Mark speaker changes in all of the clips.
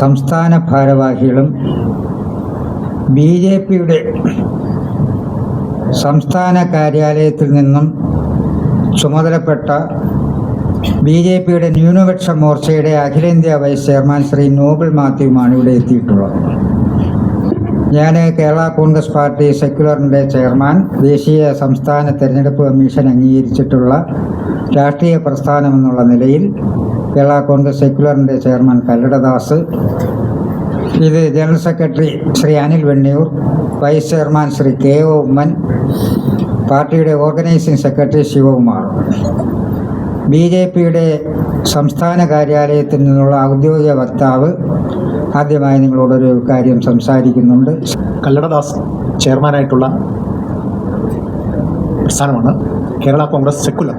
Speaker 1: സംസ്ഥാന ഭാരവാഹികളും ബി.ജെ.പിയുടെ സംസ്ഥാന കാര്യാലയത്തിൽ നിന്നും ചുമതലപ്പെട്ട ബി.ജെ.പിയുടെ ന്യൂനപക്ഷ മോർച്ചയുടെ അഖിലേന്ത്യാ വൈസ് ചെയർമാൻ ശ്രീ നോബൽ മാത്യുവുമാണ് ഇവിടെ എത്തിയിട്ടുള്ളത്. ഞാൻ കേരള കോൺഗ്രസ് പാർട്ടി സെക്യുലറിൻ്റെ ചെയർമാൻ, ദേശീയ സംസ്ഥാന തെരഞ്ഞെടുപ്പ് കമ്മീഷൻ അംഗീകരിച്ചിട്ടുള്ള രാഷ്ട്രീയ പ്രസ്ഥാനമെന്നുള്ള നിലയിൽ കേരള കോൺഗ്രസ് സെക്യുലറിൻ്റെ ചെയർമാൻ കല്ലടദാസ്, ഇത് general secretary Shri Anil Venniyoor, vice chairman Shri K O. Oommen, പാർട്ടിയുടെ ഓർഗനൈസിംഗ് സെക്രട്ടറി ശിവകുമാർ. ബി.ജെ.പിയുടെ സംസ്ഥാന കാര്യാലയത്തിൽ നിന്നുള്ള ഔദ്യോഗിക വക്താവ് ആദ്യമായി നിങ്ങളോടൊരു കാര്യം സംസാരിക്കുന്നുണ്ട്.
Speaker 2: കല്ലടദാസ് ചെയർമാനായിട്ടുള്ള പ്രസ്ഥാനമാണ് കേരള കോൺഗ്രസ് സെക്യുലർ.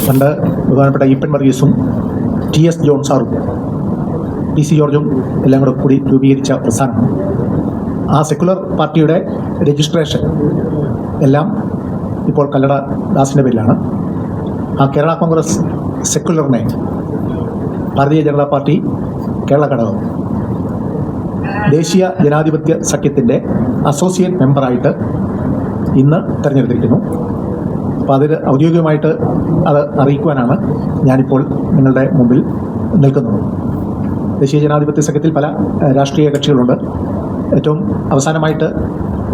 Speaker 2: പണ്ട് ബഹുമാനപ്പെട്ട ഈപ്പൻ വർഗീസും ടി.എസ്. ജോൺ സാറും പി.സി. ജോർജും എല്ലാം കൂടി രൂപീകരിച്ച പ്രസ്ഥാനമാണ്. ആ സെക്യുലർ പാർട്ടിയുടെ രജിസ്ട്രേഷൻ എല്ലാം ഇപ്പോൾ കല്ലടദാസിൻ്റെ പേരിലാണ്. ആ കേരള കോൺഗ്രസ് സെക്യുലറിനെ ഭാരതീയ ജനതാ പാർട്ടി കേരള ഘടകം ദേശീയ ജനാധിപത്യ സഖ്യത്തിൻ്റെ അസോസിയേറ്റ് മെമ്പറായിട്ട് ഇന്ന് തിരഞ്ഞെടുത്തിരിക്കുന്നു. അപ്പോൾ അതിൽ ഔദ്യോഗികമായിട്ട് അത് അറിയിക്കുവാനാണ് ഞാനിപ്പോൾ നിങ്ങളുടെ മുമ്പിൽ നിൽക്കുന്നത്. ദേശീയ ജനാധിപത്യ സഖ്യത്തിൽ പല രാഷ്ട്രീയ കക്ഷികളുണ്ട്. ഏറ്റവും അവസാനമായിട്ട്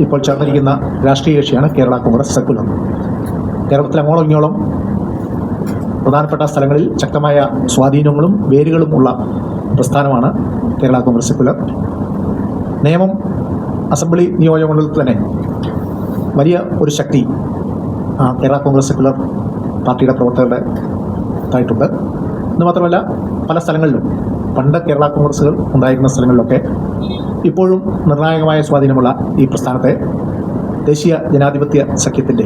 Speaker 2: ഇപ്പോൾ ചേർന്നിരിക്കുന്ന രാഷ്ട്രീയ കക്ഷിയാണ് കേരള കോൺഗ്രസ് സെക്യുലർ. കേരളത്തിലെ അങ്ങോളം ഇങ്ങോളം പ്രധാനപ്പെട്ട സ്ഥലങ്ങളിൽ ശക്തമായ സ്വാധീനങ്ങളും വേരുകളും ഉള്ള പ്രസ്ഥാനമാണ് കേരള കോൺഗ്രസ് സെക്യുലർ. നേമം അസംബ്ലി നിയോജകമണ്ഡലത്തിൽ തന്നെ വലിയ ഒരു ശക്തി കേരള കോൺഗ്രസ് സെക്യുലർ പാർട്ടിയുടെ പ്രവർത്തകരുടെ ആയിട്ടുണ്ട്. എന്ന് മാത്രമല്ല, പല സ്ഥലങ്ങളിലും പണ്ട് കേരള കോൺഗ്രസ്സുകൾ ഉണ്ടായിരുന്ന സ്ഥലങ്ങളിലൊക്കെ ഇപ്പോഴും നിർണായകമായ സ്വാധീനമുള്ള ഈ പ്രസ്ഥാനത്തെ ദേശീയ ജനാധിപത്യ സഖ്യത്തിൻ്റെ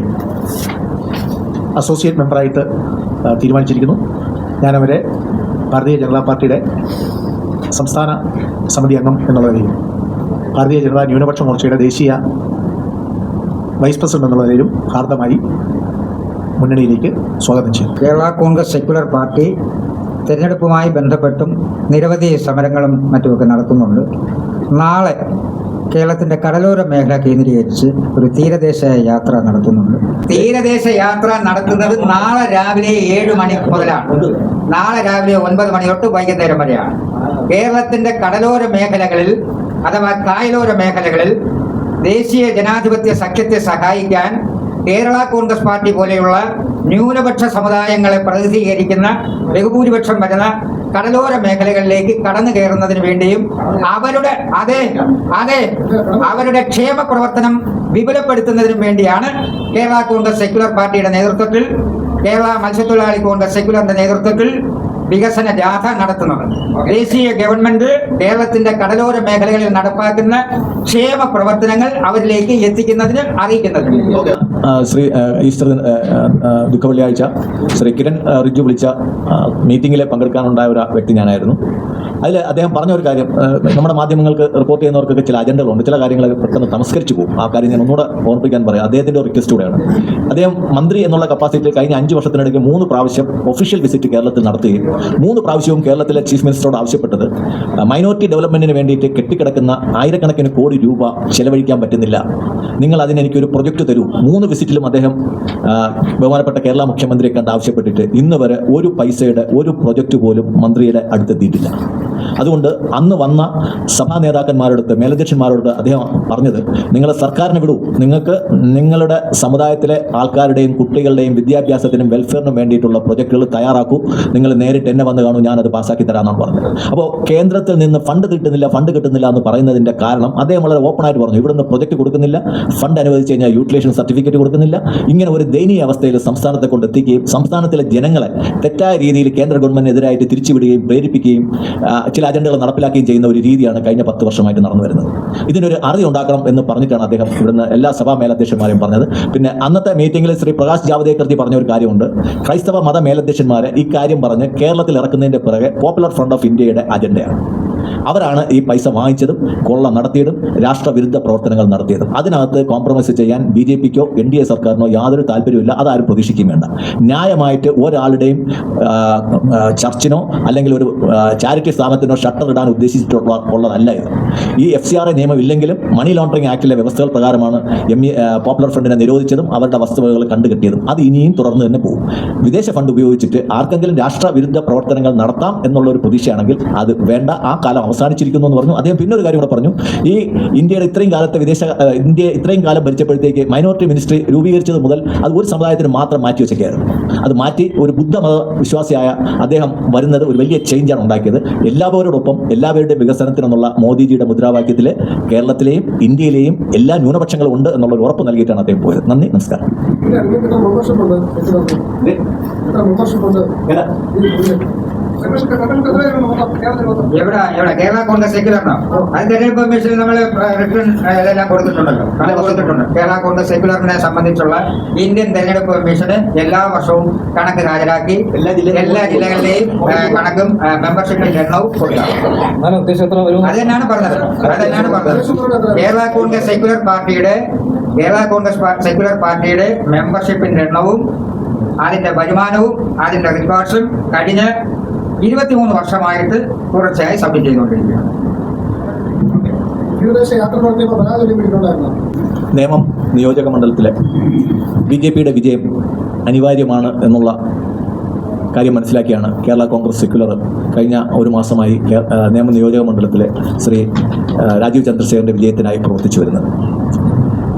Speaker 2: അസോസിയേറ്റ് മെമ്പറായിട്ട് തീരുമാനിച്ചിരിക്കുന്നു. ഞാനവരെ ഭാരതീയ ജനതാ പാർട്ടിയുടെ സംസ്ഥാന സമിതി അംഗം എന്നുള്ള നിലയിലും ഭാരതീയ ജനതാ ന്യൂനപക്ഷ മോർച്ചയുടെ ദേശീയ വൈസ് പ്രസിഡന്റ് എന്നുള്ള നിലയിലും ഹാർദമായി മുന്നണിയിലേക്ക് സ്വാഗതം ചെയ്തു.
Speaker 1: കേരള കോൺഗ്രസ് സെക്യുലർ പാർട്ടി തിരഞ്ഞെടുപ്പുമായി ബന്ധപ്പെട്ടും നിരവധി സമരങ്ങളും മറ്റുമൊക്കെ നടത്തുന്നുണ്ട്. നാളെ കേരളത്തിൻ്റെ കടലോര മേഖല കേന്ദ്രീകരിച്ച് ഒരു തീരദേശ യാത്ര നടത്തുന്നുണ്ട്. തീരദേശ യാത്ര നടത്തുന്നത് നാളെ രാവിലെ 7 മണി മുതലാണ്. നാളെ രാവിലെ 9 മണി തൊട്ട് വൈകുന്നേരം വരെയാണ്. കേരളത്തിൻ്റെ കടലോര മേഖലകളിൽ അഥവാ കായലോര മേഖലകളിൽ ദേശീയ ജനാധിപത്യ സഖ്യത്തെ സഹായിക്കാൻ കേരള കോൺഗ്രസ് പാർട്ടി പോലെയുള്ള ന്യൂനപക്ഷ സമുദായങ്ങളെ പ്രതിനിധീകരിക്കുന്ന ബഹുഭൂരിപക്ഷം വരുന്ന കടലോര മേഖലകളിലേക്ക് കടന്നു കയറുന്നതിന് വേണ്ടിയും അവരുടെ ക്ഷേമ പ്രവർത്തനം വിപുലപ്പെടുത്തുന്നതിനും വേണ്ടിയാണ് കേരള കോൺഗ്രസ് സെക്യുലർ പാർട്ടിയുടെ നേതൃത്വത്തിൽ, കേരള മത്സ്യത്തൊഴിലാളി കോൺഗ്രസ് സെക്യുലറിന്റെ നേതൃത്വത്തിൽ വികസന ജാഥ നടത്തുന്നത്. ദേശീയ ഗവൺമെന്റ് കേരളത്തിന്റെ കടലോര മേഖലകളിൽ നടപ്പാക്കുന്ന ക്ഷേമ പ്രവർത്തനങ്ങൾ അവരിലേക്ക് എത്തിക്കുന്നതിന് അറിയിക്കുന്നതിന്
Speaker 3: ശ്രീ ഈസ്റ്റർ ദുഃഖ വെള്ളിയാഴ്ച ശ്രീ കിരൺ റിജ്ജു വിളിച്ച മീറ്റിംഗിൽ പങ്കെടുക്കാനുണ്ടായ ഒരു വ്യക്തി ഞാനായിരുന്നു. അതിൽ അദ്ദേഹം പറഞ്ഞ ഒരു കാര്യം, നമ്മുടെ മാധ്യമങ്ങൾക്ക് റിപ്പോർട്ട് ചെയ്യുന്നവർക്കൊക്കെ ചില അജണ്ടകളുണ്ട്, ചില കാര്യങ്ങളൊക്കെ പെട്ടെന്ന് തമസ്കരിച്ചു പോകും. ആ കാര്യം ഞാൻ ഒന്നുകൂടെ ഓർമ്മിക്കാൻ പറയാം. അദ്ദേഹത്തിൻ്റെ റിക്വസ്റ്റ് കൂടെയാണ്. അദ്ദേഹം മന്ത്രി എന്നുള്ള കപ്പാസിറ്റിയിൽ കഴിഞ്ഞ 5 വർഷത്തിനിടയ്ക്ക് 3 പ്രാവശ്യം ഒഫീഷ്യൽ വിസിറ്റ് കേരളത്തിൽ നടത്തുകയും 3 പ്രാവശ്യവും കേരളത്തിലെ ചീഫ് മിനിസ്റ്ററോട് ആവശ്യപ്പെട്ടത് മൈനോറിറ്റി ഡെവലപ്മെന്റിന് വേണ്ടിയിട്ട് കെട്ടിക്കിടക്കുന്ന ആയിരക്കണക്കിന് കോടി രൂപ ചെലവഴിക്കാൻ പറ്റുന്നില്ല, നിങ്ങൾ അതിനെനിക്കൊരു പ്രൊജക്റ്റ് തരൂ. 3 വിസിറ്റിലും അദ്ദേഹം ബഹുമാനപ്പെട്ട കേരള മുഖ്യമന്ത്രിയെ കണ്ട് ആവശ്യപ്പെട്ടിട്ട് ഇന്ന് വരെ ഒരു പൈസയുടെ ഒരു പ്രൊജക്റ്റ് പോലും മന്ത്രിയുടെ അടുത്തെത്തിയിട്ടില്ല. അതുകൊണ്ട് അന്ന് വന്ന സഭാ നേതാക്കന്മാരോട്, മേലധ്യക്ഷന്മാരോട് അദ്ദേഹം പറഞ്ഞത്, നിങ്ങൾ സർക്കാരിനെ വിടൂ, നിങ്ങൾക്ക് നിങ്ങളുടെ സമുദായത്തിലെ ആൾക്കാരുടെയും കുട്ടികളുടെയും വിദ്യാഭ്യാസത്തിനും വെൽഫെയറിനും വേണ്ടിയിട്ടുള്ള പ്രൊജക്റ്റുകൾ തയ്യാറാക്കൂ, നിങ്ങൾ നേരിട്ട് എന്നെ വന്ന് കാണൂ, ഞാനത് പാസ്സാക്കി തരാമെന്നാണ് പറഞ്ഞത്. അപ്പോൾ കേന്ദ്രത്തിൽ നിന്ന് ഫണ്ട് കിട്ടുന്നില്ല എന്ന് പറയുന്നതിൻ്റെ കാരണം അദ്ദേഹം വളരെ ഓപ്പണായിട്ട് പറഞ്ഞു, ഇവിടുന്ന് പ്രൊജക്റ്റ് കൊടുക്കുന്നില്ല, ഫണ്ട് അനുവദിച്ച് കഴിഞ്ഞാൽ യൂട്ടിലൈസേഷൻ സർട്ടിഫിക്കറ്റ് കൊടുക്കുന്നില്ല. ഇങ്ങനെ ഒരു ദയനീയ അവസ്ഥയിൽ സംസ്ഥാനത്തെ കൊണ്ടെത്തിക്കുകയും സംസ്ഥാനത്തിലെ ജനങ്ങളെ തെറ്റായ രീതിയിൽ കേന്ദ്ര ഗവൺമെന്റിനെതിരായിട്ട് തിരിച്ചുവിടുകയും പ്രേരിപ്പിക്കുകയും ചില അജണ്ടകൾ നടപ്പിലാക്കുകയും ചെയ്യുന്ന ഒരു രീതിയാണ് കഴിഞ്ഞ 10 വർഷമായിട്ട് നടന്നു വരുന്നത്. ഇതിനൊരു അറുതി ഉണ്ടാക്കണം എന്ന് പറഞ്ഞിട്ടാണ് അദ്ദേഹം ഇവിടുന്ന് എല്ലാ സഭാ മേലധ്യക്ഷന്മാരെയും പറഞ്ഞത്. പിന്നെ അന്നത്തെ മീറ്റിംഗിൽ ശ്രീ പ്രകാശ് ജാവദേക്കർ പറഞ്ഞ ഒരു കാര്യമുണ്ട്, ക്രൈസ്തവ മത മേലധ്യക്ഷന്മാരെ ഈ കാര്യം പറഞ്ഞ് കേരളത്തിൽ ഇറക്കുന്നതിന്റെ പിറകെ പോപ്പുലർ ഫ്രണ്ട് ഓഫ് ഇന്ത്യയുടെ അജണ്ടയാണ്. അവരാണ് ഈ പൈസ വാങ്ങിച്ചതും കൊള്ള നടത്തിയതും രാഷ്ട്രവിരുദ്ധ പ്രവർത്തനങ്ങൾ നടത്തിയതും. അതിനകത്ത് കോംപ്രമൈസ് ചെയ്യാൻ BJPക്കോ NDA സർക്കാരിനോ യാതൊരു താല്പര്യമില്ല. അതാരും പ്രതീക്ഷിക്കുകയും വേണ്ട. ന്യായമായിട്ട് ഒരാളുടെയും ചർച്ചിനോ അല്ലെങ്കിൽ ഒരു ചാരിറ്റി സ്ഥാപനത്തിനോ ഷട്ടർ ഇടാൻ ഉദ്ദേശിച്ചിട്ടുള്ളതല്ല ഇത്. ഈ FCRA നിയമം ഇല്ലെങ്കിലും മണി ലോണ്ടറിംഗ് ആക്ടിലെ വ്യവസ്ഥകൾ പ്രകാരമാണ് പോപ്പുലർ ഫ്രണ്ടിനെ നിരോധിച്ചതും അവരുടെ വസ്തുവകകൾ കണ്ടുകെട്ടിയതും. അത് ഇനിയും തുടർന്ന് തന്നെ പോകും. വിദേശ ഫണ്ട് ഉപയോഗിച്ചിട്ട് ആർക്കെങ്കിലും രാഷ്ട്രവിരുദ്ധ പ്രവർത്തനങ്ങൾ നടത്താം എന്നുള്ള ഒരു പ്രതീക്ഷയാണെങ്കിൽ അത് വേണ്ട. ആ കാലം അവസാനിച്ചിരിക്കുന്നു എന്ന് പറഞ്ഞു. അദ്ദേഹം പിന്നെ ഒരു കാര്യം കൂടെ പറഞ്ഞു. ഈ ഇന്ത്യയുടെ ഇത്രയും കാലത്തെ ഇന്ത്യ ഇത്രയും കാലം ഭരിച്ചപ്പോഴത്തേക്ക് മൈനോറിറ്റി മിനിസ്ട്രി രൂപീകരിച്ചത് മുതൽ അത് ഒരു സമുദായത്തിന് മാത്രം മാറ്റി വെച്ചൊക്കെയായിരുന്നു. അത് മാറ്റി ഒരു ബുദ്ധമത വിശ്വാസിയായ അദ്ദേഹം വരുന്നത് ഒരു വലിയ ചേഞ്ചാണ് ഉണ്ടാക്കിയത്. എല്ലാവരോടൊപ്പം എല്ലാവരുടെയും വികസനത്തിനെന്നുള്ള മോദിജിയുടെ മുദ്രാവാക്യത്തിൽ കേരളത്തിലെയും ഇന്ത്യയിലെയും എല്ലാ ന്യൂനപക്ഷങ്ങളും ഉണ്ട് എന്നുള്ള ഒരു ഉറപ്പ് നൽകിയിട്ടാണ് അദ്ദേഹം പോയത്. നന്ദി, നമസ്കാരം.
Speaker 1: എവിടെ കേരള കോൺഗ്രസ് സെക്യുലറിനോ? അത് തെരഞ്ഞെടുപ്പ് കമ്മീഷനിൽ നമ്മൾ റിട്ടേൺ എല്ലാം കൊടുത്തിട്ടുണ്ടല്ലോ. കേരള കോൺഗ്രസ് സെക്യുലറിനെ സംബന്ധിച്ചുള്ള ഇന്ത്യൻ തെരഞ്ഞെടുപ്പ് കമ്മീഷന് എല്ലാ വർഷവും കണക്ക് ഹാജരാക്കി എല്ലാ ജില്ലകളിലെയും കണക്കും മെമ്പർഷിപ്പിന്റെ എണ്ണവും കൊടുക്കാം. അത് തന്നെയാണ് പറഞ്ഞത്. കേരള കോൺഗ്രസ് സെക്യുലർ പാർട്ടിയുടെ മെമ്പർഷിപ്പിന്റെ എണ്ണവും അതിന്റെ വരുമാനവും അതിന്റെ റിപ്പോർട്ട്സും കഴിഞ്ഞ 23 വർഷമായിട്ട് തുടർച്ചയായി സബ്മിറ്റ് ചെയ്തുകൊണ്ടിരിക്കുകയാണ്.
Speaker 3: നേമം നിയോജക മണ്ഡലത്തിലെ BJPയുടെ വിജയം അനിവാര്യമാണ് എന്നുള്ള കാര്യം മനസ്സിലാക്കിയാണ് കേരള കോൺഗ്രസ് സെക്യുലർ കഴിഞ്ഞ ഒരു മാസമായി നേമം നിയോജക മണ്ഡലത്തിലെ ശ്രീ രാജീവ് ചന്ദ്രശേഖരൻ്റെ വിജയത്തിനായി പ്രവർത്തിച്ചു വരുന്നത്.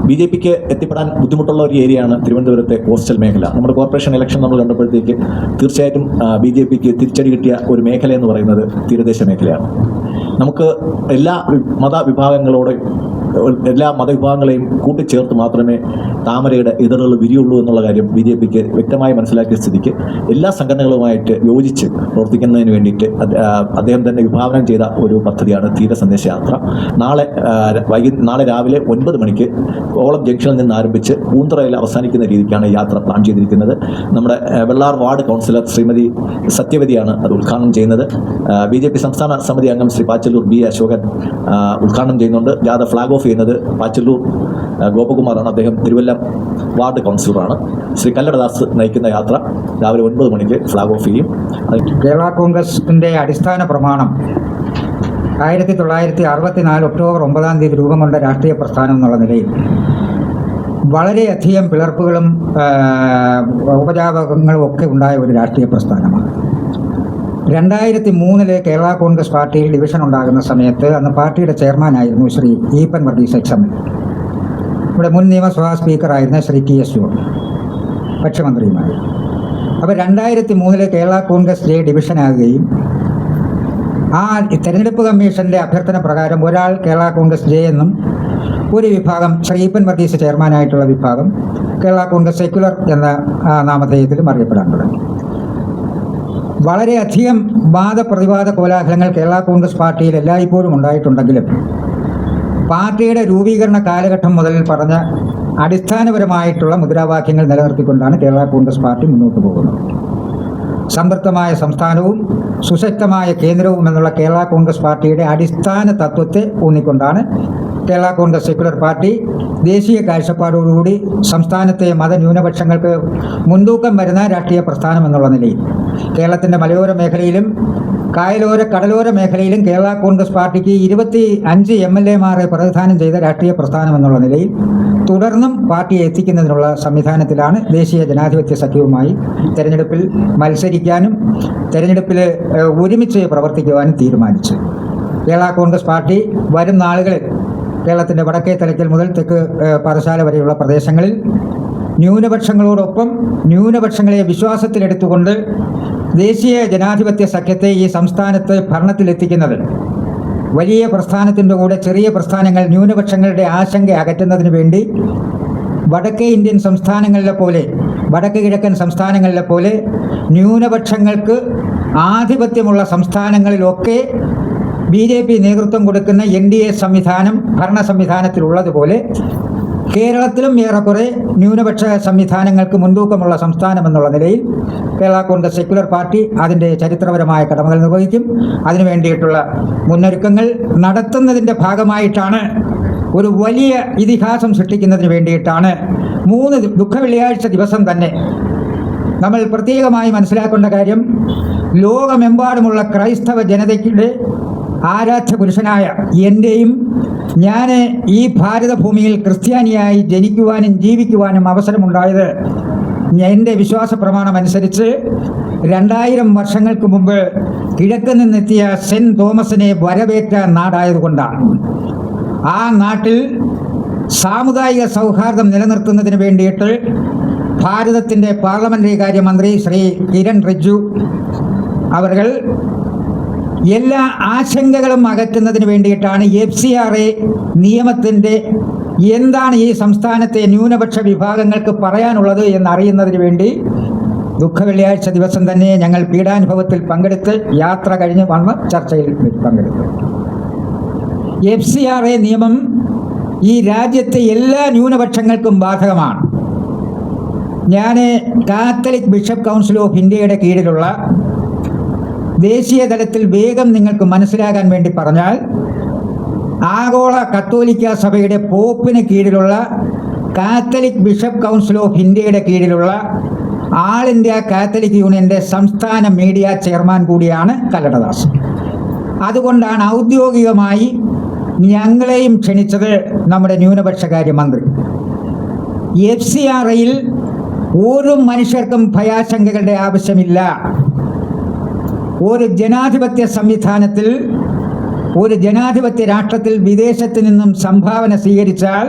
Speaker 3: BJPക്ക് എത്തിപ്പെടാൻ ബുദ്ധിമുട്ടുള്ള ഒരു ഏരിയയാണ് തിരുവനന്തപുരത്തെ കോസ്റ്റൽ മേഖല. നമ്മുടെ കോർപ്പറേഷൻ ഇലക്ഷൻ നമ്മൾ കണ്ടപ്പോഴത്തേക്ക് തീർച്ചയായിട്ടും BJPക്ക് തിരിച്ചടി കിട്ടിയ ഒരു മേഖല എന്ന് പറയുന്നത് തീരദേശ മേഖലയാണ്. നമുക്ക് എല്ലാ മതവിഭാഗങ്ങളെയും കൂട്ടിച്ചേർത്ത് മാത്രമേ താമരയുടെ ഇതളുകൾ വിരിയുള്ളൂ എന്നുള്ള കാര്യം BJPക്ക് വ്യക്തമായി മനസ്സിലാക്കിയ സ്ഥിതിക്ക് എല്ലാ സംഘടനകളുമായിട്ട് യോജിച്ച് പ്രവർത്തിക്കുന്നതിന് വേണ്ടിയിട്ട് അദ്ദേഹം തന്നെ വിഭാവനം ചെയ്ത ഒരു പദ്ധതിയാണ് തീരസന്ദേശ യാത്ര. നാളെ രാവിലെ 9 മണിക്ക് കോവളം ജംഗ്ഷനിൽ നിന്ന് ആരംഭിച്ച് പൂന്തറയിൽ അവസാനിക്കുന്ന രീതിക്കാണ് യാത്ര പ്ലാൻ ചെയ്തിരിക്കുന്നത്. നമ്മുടെ വെള്ളാർ വാർഡ് കൗൺസിലർ ശ്രീമതി സത്യവതിയാണ് അത് ഉദ്ഘാടനം ചെയ്യുന്നത്. BJP സംസ്ഥാന സമിതി അംഗം ശ്രീ പാച്ചല്ലൂർ B. അശോകൻ ഉദ്ഘാടനം ചെയ്യുന്നുണ്ട്. ജാഥ ഫ്ലാഗ് ഓഫ് ചെയ്യുന്നത് പാച്ചല്ലൂർ ഗോപകുമാറാണ്. അദ്ദേഹം തിരുവല്ലം വാർഡ് കൗൺസിലറാണ്. ശ്രീ കല്ലടദാസ് നയിക്കുന്ന യാത്ര രാവിലെ 9 മണിക്ക് ഫ്ലാഗ് ഓഫ് ചെയ്യും.
Speaker 1: കേരള കോൺഗ്രസിന്റെ അടിസ്ഥാന പ്രമാണം 1964 ഒക്ടോബർ 9 രൂപം കൊണ്ട രാഷ്ട്രീയ പ്രസ്ഥാനം എന്നുള്ള നിലയിൽ വളരെയധികം പിളർപ്പുകളും ഉപജാപകങ്ങളും ഒക്കെ ഉണ്ടായ ഒരു രാഷ്ട്രീയ പ്രസ്ഥാനമാണ്. 2003 കേരള കോൺഗ്രസ് പാർട്ടിയിൽ ഡിവിഷൻ ഉണ്ടാകുന്ന സമയത്ത് അന്ന് പാർട്ടിയുടെ ചെയർമാനായിരുന്നു ശ്രീ ഈപ്പൻ വർഗീസ് XML. ഇവിടെ മുൻ നിയമസഭാ സ്പീക്കറായിരുന്ന ശ്രീ TS ജോൺ ഭക്ഷ്യമന്ത്രിയുമായി. അപ്പോൾ 2003 കേരള കോൺഗ്രസ് ജെ ഡിവിഷനാകുകയും ആ തെരഞ്ഞെടുപ്പ് കമ്മീഷന്റെ അഭ്യർത്ഥന പ്രകാരം ഒരാൾ കേരള കോൺഗ്രസ് ജെ എന്നും ഒരു വിഭാഗം ശ്രീപ്പൻ വർഗീസ് ചെയർമാനായിട്ടുള്ള വിഭാഗം കേരള കോൺഗ്രസ് സെക്യുലർ എന്ന നാമധേയത്തിലും അറിയപ്പെടാൻ തുടങ്ങി. വളരെയധികം വാദപ്രതിവാദ കോലാഹലങ്ങൾ കേരള കോൺഗ്രസ് പാർട്ടിയിൽ എല്ലായ്പ്പോഴും ഉണ്ടായിട്ടുണ്ടെങ്കിലും പാർട്ടിയുടെ രൂപീകരണ കാലഘട്ടം മുതൽ പറഞ്ഞ അടിസ്ഥാനപരമായിട്ടുള്ള മുദ്രാവാക്യങ്ങൾ നിലനിർത്തിക്കൊണ്ടാണ് കേരള കോൺഗ്രസ് പാർട്ടി മുന്നോട്ട് പോകുന്നത്. സംതൃപ്തമായ സംസ്ഥാനവും സുശക്തമായ കേന്ദ്രവും എന്നുള്ള കേരള കോൺഗ്രസ് പാർട്ടിയുടെ അടിസ്ഥാന തത്വത്തെ ഊന്നിക്കൊണ്ടാണ് കേരള കോൺഗ്രസ് സെക്യുലർ പാർട്ടി ദേശീയ കാഴ്ചപ്പാടോടുകൂടി സംസ്ഥാനത്തെ മതന്യൂനപക്ഷങ്ങൾക്ക് മുൻതൂക്കം വരുന്ന രാഷ്ട്രീയ പ്രസ്ഥാനം എന്നുള്ള നിലയിൽ കേരളത്തിൻ്റെ മലയോര മേഖലയിലും കടലോര മേഖലയിലും കേരള കോൺഗ്രസ് പാർട്ടിക്ക് 25 MLA-മാരെ പ്രതിനിധാനം ചെയ്ത രാഷ്ട്രീയ പ്രസ്ഥാനം എന്നുള്ള നിലയിൽ തുടർന്നും പാർട്ടിയെ എത്തിക്കുന്നതിനുള്ള സംവിധാനത്തിലാണ് ദേശീയ ജനാധിപത്യ സഖ്യവുമായി തെരഞ്ഞെടുപ്പിൽ മത്സരിക്കാനും തെരഞ്ഞെടുപ്പിൽ ഒരുമിച്ച് പ്രവർത്തിക്കുവാനും തീരുമാനിച്ചു. കേരള കോൺഗ്രസ് പാർട്ടി വരും നാളുകളിൽ കേരളത്തിൻ്റെ വടക്കേ തലയ്ക്കൽ മുതൽ തെക്ക് പാറശാല വരെയുള്ള പ്രദേശങ്ങളിൽ ന്യൂനപക്ഷങ്ങളോടൊപ്പം ന്യൂനപക്ഷങ്ങളെ വിശ്വാസത്തിലെടുത്തുകൊണ്ട് ദേശീയ ജനാധിപത്യ സഖ്യത്തെ ഈ സംസ്ഥാനത്ത് ഭരണത്തിലെത്തിക്കുന്നത് വലിയ പ്രസ്ഥാനത്തിൻ്റെ കൂടെ ചെറിയ പ്രസ്ഥാനങ്ങൾ ന്യൂനപക്ഷങ്ങളുടെ ആശങ്ക അകറ്റുന്നതിന് വേണ്ടി വടക്കേ ഇന്ത്യൻ സംസ്ഥാനങ്ങളിലെ പോലെ വടക്ക് കിഴക്കൻ സംസ്ഥാനങ്ങളിലെ പോലെ ന്യൂനപക്ഷങ്ങൾക്ക് ആധിപത്യമുള്ള സംസ്ഥാനങ്ങളിലൊക്കെ BJP നേതൃത്വം കൊടുക്കുന്ന NDA സംവിധാനം ഭരണ സംവിധാനത്തിലുള്ളതുപോലെ കേരളത്തിലും ഏറെക്കുറെ ന്യൂനപക്ഷ സംവിധാനങ്ങൾക്ക് മുൻതൂക്കമുള്ള സംസ്ഥാനം എന്നുള്ള നിലയിൽ കേരള കോൺഗ്രസ് സെക്യുലർ പാർട്ടി അതിൻ്റെ ചരിത്രപരമായ കടമകൾ നിർവഹിക്കും. അതിനു വേണ്ടിയിട്ടുള്ള മുന്നൊരുക്കങ്ങൾ നടത്തുന്നതിൻ്റെ ഭാഗമായിട്ടാണ്, ഒരു വലിയ ഇതിഹാസം സൃഷ്ടിക്കുന്നതിന് വേണ്ടിയിട്ടാണ് 3 ദുഃഖവെള്ളിയാഴ്ച ദിവസം തന്നെ നമ്മൾ പ്രത്യേകമായി മനസ്സിലാക്കേണ്ട കാര്യം, ലോകമെമ്പാടുമുള്ള ക്രൈസ്തവ ജനതയ്ക്കുടെ ആരാധ്യ പുരുഷനായ എൻ്റെയും, ഞാൻ ഈ ഭാരതഭൂമിയിൽ ക്രിസ്ത്യാനിയായി ജനിക്കുവാനും ജീവിക്കുവാനും അവസരമുണ്ടായത് എൻ്റെ വിശ്വാസ പ്രമാണം അനുസരിച്ച് 2000 വർഷങ്ങൾക്ക് മുമ്പ് കിഴക്ക് നിന്നെത്തിയ സെൻറ്റ് തോമസിനെ വരവേറ്റ നാടായതുകൊണ്ടാണ്. ആ നാട്ടിൽ സാമുദായിക സൗഹാർദ്ദം നിലനിർത്തുന്നതിന് വേണ്ടിയിട്ട് ഭാരതത്തിൻ്റെ പാർലമെൻ്ററി കാര്യമന്ത്രി ശ്രീ കിരൺ റിജ്ജു അവർ എല്ലാ ആശങ്കകളും അകറ്റുന്നതിന് വേണ്ടിയിട്ടാണ് FCRA നിയമത്തിൻ്റെ എന്താണ് ഈ സംസ്ഥാനത്തെ ന്യൂനപക്ഷ വിഭാഗങ്ങൾക്ക് പറയാനുള്ളത് എന്നറിയുന്നതിന് വേണ്ടി ദുഃഖവെള്ളിയാഴ്ച ദിവസം തന്നെ ഞങ്ങൾ പീഡാനുഭവത്തിൽ പങ്കെടുത്ത് യാത്ര കഴിഞ്ഞ് വന്ന് ചർച്ചയിൽ പങ്കെടുത്തു. FCRA നിയമം ഈ രാജ്യത്തെ എല്ലാ ന്യൂനപക്ഷങ്ങൾക്കും ബാധകമാണ്. ഞാൻ കാത്തലിക് ബിഷപ്പ് കൗൺസിൽ ഓഫ് ഇന്ത്യയുടെ കീഴിലുള്ള ദേശീയ തലത്തിൽ വേഗം നിങ്ങൾക്ക് മനസ്സിലാകാൻ വേണ്ടി പറഞ്ഞാൽ, ആഗോള കത്തോലിക്ക സഭയുടെ പോപ്പിന് കീഴിലുള്ള കാത്തലിക് ബിഷപ്പ് കൗൺസിൽ ഓഫ് ഇന്ത്യയുടെ കീഴിലുള്ള ആൾ ഇന്ത്യ കാത്തലിക് യൂണിയൻ്റെ സംസ്ഥാന മീഡിയ ചെയർമാൻ കൂടിയാണ് കല്ലടദാസ്. അതുകൊണ്ടാണ് ഔദ്യോഗികമായി ഞങ്ങളെയും ക്ഷണിച്ചത് നമ്മുടെ ന്യൂനപക്ഷകാര്യ മന്ത്രി. FCRAയിൽ ഒരു മനുഷ്യർക്കും ഭയാശങ്കകളുടെ ആവശ്യമില്ല. ഒരു ജനാധിപത്യ സംവിധാനത്തിൽ, ഒരു ജനാധിപത്യ രാഷ്ട്രത്തിൽ വിദേശത്ത് നിന്നും സംഭാവന സ്വീകരിച്ചാൽ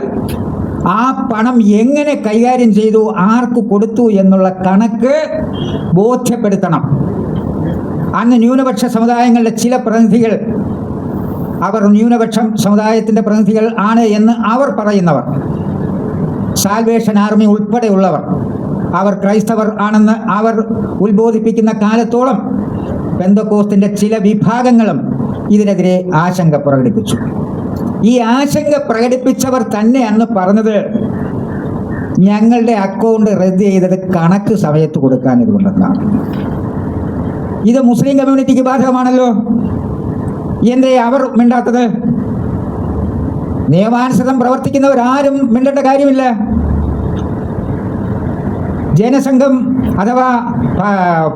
Speaker 1: ആ പണം എങ്ങനെ കൈകാര്യം ചെയ്തു, ആർക്ക് കൊടുത്തു എന്നുള്ള കണക്ക് ബോധ്യപ്പെടുത്തണം. അന്ന് ന്യൂനപക്ഷ സമുദായങ്ങളുടെ ചില പ്രതിനിധികൾ, അവർ ന്യൂനപക്ഷ സമുദായത്തിൻ്റെ പ്രതിനിധികൾ ആണ് എന്ന് അവർ പറയുന്നവർ, സാൽവേഷൻ ആർമി ഉൾപ്പെടെയുള്ളവർ, അവർ ക്രൈസ്തവർ ആണെന്ന് അവർ ഉത്ബോധിപ്പിക്കുന്ന കാലത്തോളം പെന്തക്കോസ്തിൻ്റെ ചില വിഭാഗങ്ങളും ഇതിനെതിരെ ആശങ്ക പ്രകടിപ്പിച്ചു. ഈ ആശങ്ക പ്രകടിപ്പിച്ചവർ തന്നെ അന്ന് പറഞ്ഞത്, ഞങ്ങളുടെ അക്കൗണ്ട് റദ്ദ് ചെയ്തത് കണക്ക് സമയത്ത് കൊടുക്കാൻ ഇതുകൊണ്ടെന്നാണ്. ഇത് മുസ്ലിം കമ്മ്യൂണിറ്റിക്ക് ബാധകമാണല്ലോ. എന്തേ അവർ മിണ്ടാത്തത്? നിയമാനുസൃതം പ്രവർത്തിക്കുന്നവരാരും മിണ്ടേണ്ട കാര്യമില്ല. ജനസംഘം അഥവാ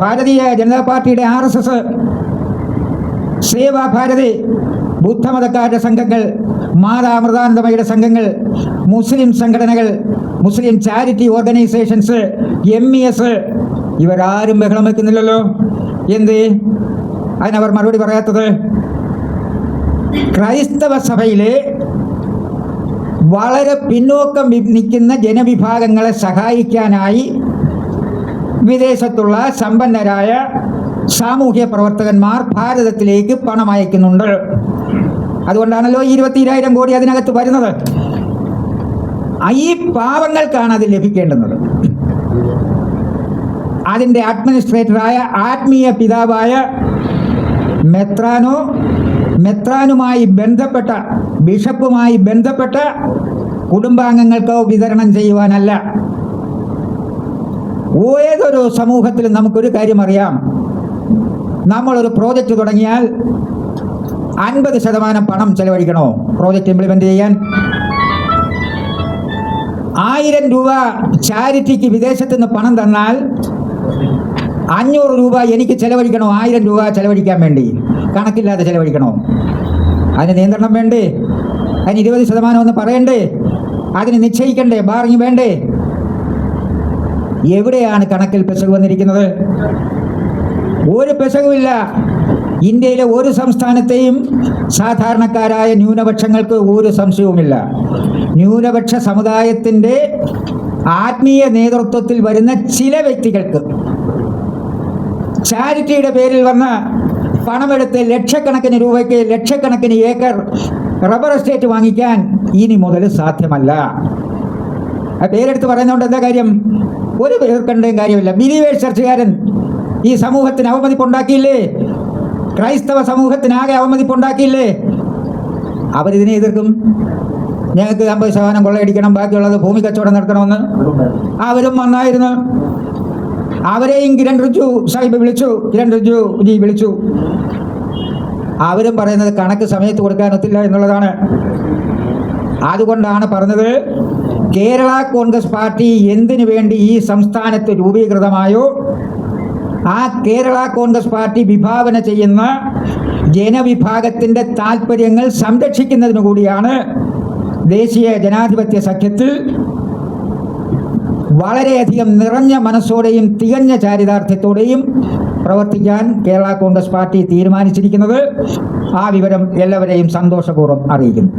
Speaker 1: ഭാരതീയ ജനതാ പാർട്ടിയുടെ RSS, സേവാഭാരതി, ബുദ്ധമതക്കാരുടെ സംഘങ്ങൾ, മാതാമൃതാനന്ദമയുടെ സംഘങ്ങൾ, മുസ്ലിം സംഘടനകൾ, മുസ്ലിം ചാരിറ്റി ഓർഗനൈസേഷൻസ്, MES, ഇവരാരും ബഹളം വയ്ക്കുന്നില്ലല്ലോ. എന്തേ അതിനവർ മറുപടി പറയാത്തത്? ക്രൈസ്തവ സഭയിലെ വളരെ പിന്നോക്കം നിൽക്കുന്ന ജനവിഭാഗങ്ങളെ സഹായിക്കാനായി വിദേശത്തുള്ള സമ്പന്നരായ സാമൂഹ്യ പ്രവർത്തകന്മാർ ഭാരതത്തിലേക്ക് പണം അയക്കുന്നുണ്ട്. അതുകൊണ്ടാണല്ലോ 22,000 കോടി അതിനകത്ത് വരുന്നത്. ഈ പാവങ്ങൾക്കാണ് അത് ലഭിക്കേണ്ടുന്നത്. അതിൻ്റെ അഡ്മിനിസ്ട്രേറ്ററായ ആത്മീയ പിതാവായ മെത്രാനുമായി ബന്ധപ്പെട്ട, ബിഷപ്പുമായി ബന്ധപ്പെട്ട കുടുംബാംഗങ്ങൾക്കോ വിതരണം ചെയ്യുവാനല്ല. ഏതൊരു സമൂഹത്തിലും നമുക്കൊരു കാര്യം അറിയാം, നമ്മളൊരു പ്രോജക്റ്റ് തുടങ്ങിയാൽ 50% പണം ചെലവഴിക്കണോ പ്രോജക്റ്റ് ഇംപ്ലിമെൻ്റ് ചെയ്യാൻ? 1000 രൂപ ചാരിറ്റിക്ക് വിദേശത്ത് നിന്ന് പണം തന്നാൽ 500 രൂപ എനിക്ക് ചെലവഴിക്കണോ? 1000 രൂപ ചെലവഴിക്കാൻ വേണ്ടി കണക്കില്ലാതെ ചെലവഴിക്കണോ? അതിന് നിയന്ത്രണം വേണ്ടേ? അതിന് 20% ഒന്ന് പറയണ്ടേ? അതിന് നിശ്ചയിക്കണ്ടേ? ബാർഗിങ് വേണ്ടേ? എവിടെയാണ് കണക്കിൽ പെശക് വന്നിരിക്കുന്നത്? ഒരു പെശകുമില്ല. ഇന്ത്യയിലെ ഒരു സംസ്ഥാനത്തെയും സാധാരണക്കാരായ ന്യൂനപക്ഷങ്ങൾക്ക് ഒരു സംശയവുമില്ല. ന്യൂനപക്ഷ സമുദായത്തിൻ്റെ ആത്മീയ നേതൃത്വത്തിൽ വരുന്ന ചില വ്യക്തികൾക്ക് ചാരിറ്റിയുടെ പേരിൽ വന്ന് പണമെടുത്ത് ലക്ഷക്കണക്കിന് രൂപയ്ക്ക് ലക്ഷക്കണക്കിന് ഏക്കർ റബ്ബർ എസ്റ്റേറ്റ് വാങ്ങിക്കാൻ ഇനി മുതൽ സാധ്യമല്ല. ആ പേരെടുത്ത് പറയുന്നതുകൊണ്ട് എന്താ കാര്യം? ഒരു പേർക്കണ്ടേയും കാര്യമില്ല. ബിലീവേഴ്സ് ചർച്ചകാരൻ ഈ സമൂഹത്തിന് അവമതിപ്പുണ്ടാക്കിയില്ലേ? ക്രൈസ്തവ സമൂഹത്തിനാകെ അവമതിപ്പുണ്ടാക്കിയില്ലേ? അവരിതിനെ എതിർക്കും. ഞങ്ങൾക്ക് 50% കൊള്ളയടിക്കണം, ബാക്കിയുള്ളത് ഭൂമി കച്ചവടം നടത്തണമെന്ന് അവരും വന്നായിരുന്നു. അവരെയും കിരൺ റിജ്ജു സാഹിബ് വിളിച്ചു, കിരൺ റിജ്ജു ജി വിളിച്ചു. അവരും പറയുന്നത് കണക്ക് സമയത്ത് കൊടുക്കാനൊത്തില്ല എന്നുള്ളതാണ്. അതുകൊണ്ടാണ് പറഞ്ഞത്, കേരള കോൺഗ്രസ് പാർട്ടി എന്തിനു വേണ്ടി ഈ സംസ്ഥാനത്ത് രൂപീകൃതമായോ ആ കേരള കോൺഗ്രസ് പാർട്ടി വിഭാവന ചെയ്യുന്ന ജനവിഭാഗത്തിൻ്റെ താല്പര്യങ്ങൾ സംരക്ഷിക്കുന്നതിനു കൂടിയാണ് ദേശീയ ജനാധിപത്യ സഖ്യത്തിൽ വളരെയധികം നിറഞ്ഞ മനസ്സോടെയും തികഞ്ഞ ചാരിതാർത്ഥ്യത്തോടെയും പ്രവർത്തിക്കാൻ കേരള കോൺഗ്രസ് പാർട്ടി തീരുമാനിച്ചിരിക്കുന്നത്. ആ വിവരം എല്ലാവരെയും സന്തോഷപൂർവ്വം അറിയിക്കുന്നു.